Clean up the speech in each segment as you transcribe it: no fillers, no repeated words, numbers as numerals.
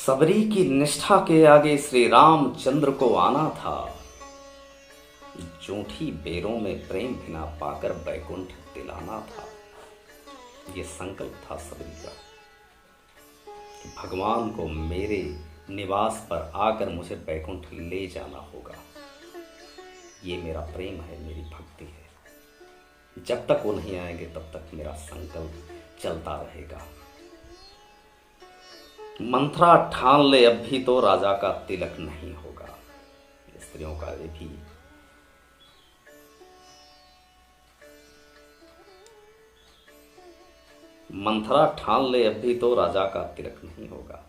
सबरी की निष्ठा के आगे श्री रामचंद्र को आना था। जूठी बेरों में प्रेम बिना पाकर बैकुंठ दिलाना था। ये संकल्प था सबरी का कि भगवान को मेरे निवास पर आकर मुझे बैकुंठ ले जाना होगा। ये मेरा प्रेम है, मेरी भक्ति है। जब तक वो नहीं आएंगे तब तक मेरा संकल्प चलता रहेगा। मंथरा ठान ले अब भी तो राजा का तिलक नहीं होगा। स्त्रियों का ये भी मंथरा ठान ले अब भी तो राजा का तिलक नहीं होगा।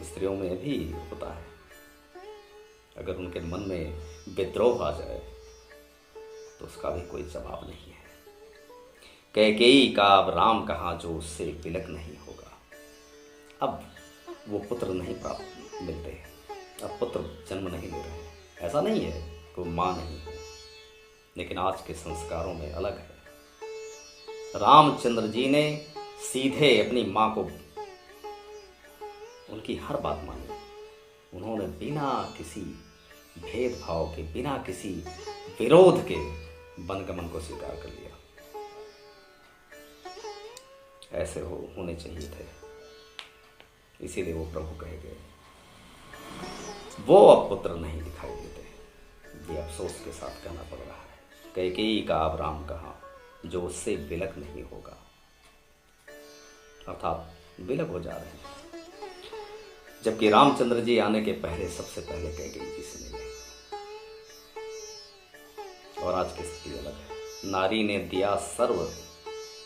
स्त्रियों में भी होता है, अगर उनके मन में विद्रोह आ जाए तो उसका भी कोई जवाब नहीं है। कैकेयी का अब राम कहाँ जो उससे तिलक नहीं होगा। अब वो पुत्र नहीं प्राप्त मिलते हैं, अब पुत्र जन्म नहीं ले रहे हैं। ऐसा नहीं है कि माँ नहीं है, लेकिन आज के संस्कारों में अलग है। रामचंद्र जी ने सीधे अपनी माँ को उनकी हर बात मानी। उन्होंने बिना किसी भेदभाव के, बिना किसी विरोध के वनगमन को स्वीकार कर लिया। ऐसे होने चाहिए थे, इसीलिए वो प्रभु कहे गए। वो अब पुत्र नहीं दिखाई देते, ये अफसोस के साथ कहना पड़ रहा है। कैकेयी का अब राम कहाँ जो उससे विलक नहीं होगा, अर्थात विलक हो जा रहे हैं। जबकि रामचंद्र जी आने के पहले सबसे पहले कैकेयी जी से मिले। और आज की स्थिति अलग है। नारी ने दिया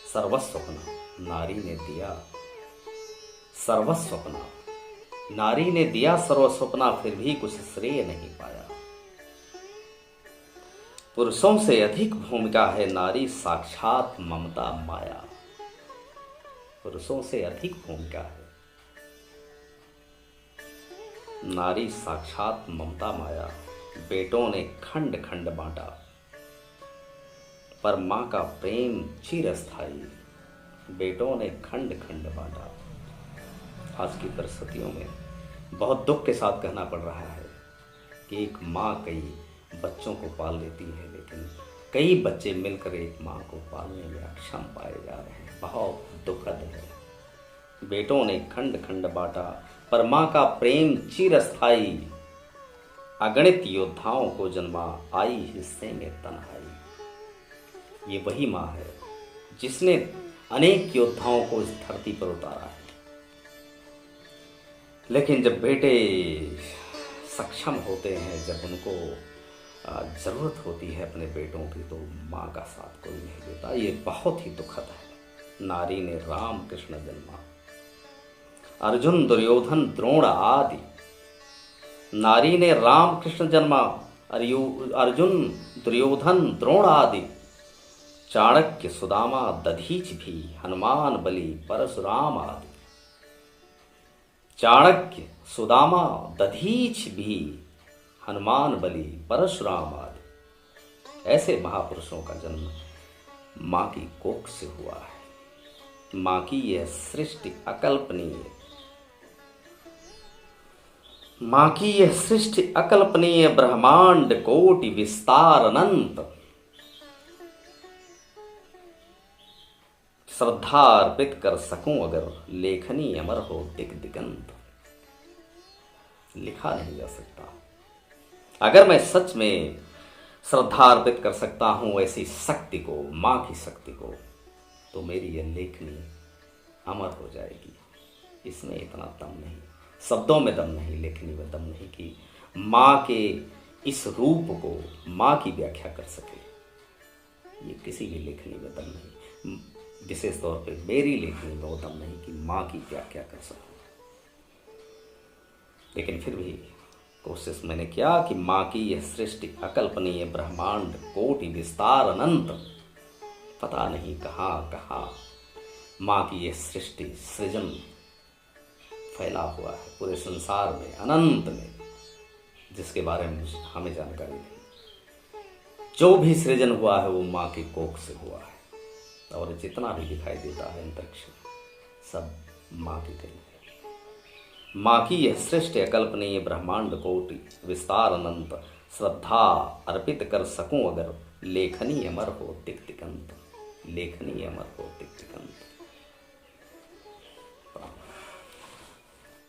सर्वस्व अपना, नारी ने दिया सर्वस्व अपना, नारी ने दिया सर्वस्व अपना, फिर भी कुछ श्रेय नहीं पाया। पुरुषों से अधिक भूमिका है नारी, साक्षात ममता माया। पुरुषों से अधिक भूमिका है नारी, साक्षात ममता माया। बेटों ने खंड खंड बांटा, पर मां का प्रेम चिरस्थायी। बेटों ने खंड खंड बांटा। आज की परिस्थितियों में बहुत दुख के साथ कहना पड़ रहा है कि एक माँ कई बच्चों को पाल लेती है, लेकिन कई बच्चे मिलकर एक माँ को पालने में अक्षम पाए जा रहे हैं। बहुत दुखद है। बेटों ने खंड खंड बांटा, पर माँ का प्रेम चिरस्थायी। अगणित योद्धाओं को जन्मा, आई हिस्से में तन्हाई। ये वही माँ है जिसने अनेक योद्धाओं को इस धरती पर उतारा है। लेकिन जब बेटे सक्षम होते हैं, जब उनको ज़रूरत होती है अपने बेटों की, तो माँ का साथ कोई नहीं देता। ये बहुत ही दुखद है। नारी ने राम कृष्ण जन्मा, अर्जुन दुर्योधन द्रोण आदि। नारी ने राम कृष्ण जन्मा, अर्जुन दुर्योधन द्रोण आदि। चाणक्य सुदामा दधीच भी, हनुमान बलि परशुराम आदि। चाणक्य सुदामा दधीच भी, हनुमान बलि परशुराम आदि। ऐसे महापुरुषों का जन्म माँ की कोख से हुआ है। माँ की यह सृष्टि अकल्पनीय, माँ की यह सृष्टि अकल्पनीय, ब्रह्मांड कोटि विस्तार अनंत। श्रद्धा अर्पित कर सकूं अगर, लेखनी अमर हो दिक दिगंत। लिखा नहीं जा सकता। अगर मैं सच में श्रद्धा अर्पित कर सकता हूं ऐसी शक्ति को, मां की शक्ति को, तो मेरी यह लेखनी अमर हो जाएगी। इसमें इतना दम नहीं, शब्दों में दम नहीं, लेखनी में दम नहीं कि मां के इस रूप को मां की व्याख्या कर सके। ये किसी भी लेखनी में दम नहीं। विशेष तौर पे मेरी लेखनी में वो दम नहीं कि माँ की व्याख्या कर सकूं। लेकिन फिर भी कोशिश मैंने किया कि माँ की यह सृष्टि अकल्पनीय, ब्रह्मांड कोटि विस्तार अनंत। पता नहीं कहाँ कहाँ माँ की यह सृष्टि सृजन फैला हुआ है पूरे संसार में, अनंत में, जिसके बारे में हमें जानकारी नहीं। जो भी सृजन हुआ है वो माँ की कोख से हुआ है। और जितना भी दिखाई देता है अंतरिक्ष, सब माँ की कही है। माँ की यह सृष्टि अकल्पनीय ब्रह्मांड कोटि विस्तार अनंत, श्रद्धा अर्पित कर सकूं अगर, लेखनी अमर हो तिक तिकंत, लेखनी अमर हो तिक तिकंत।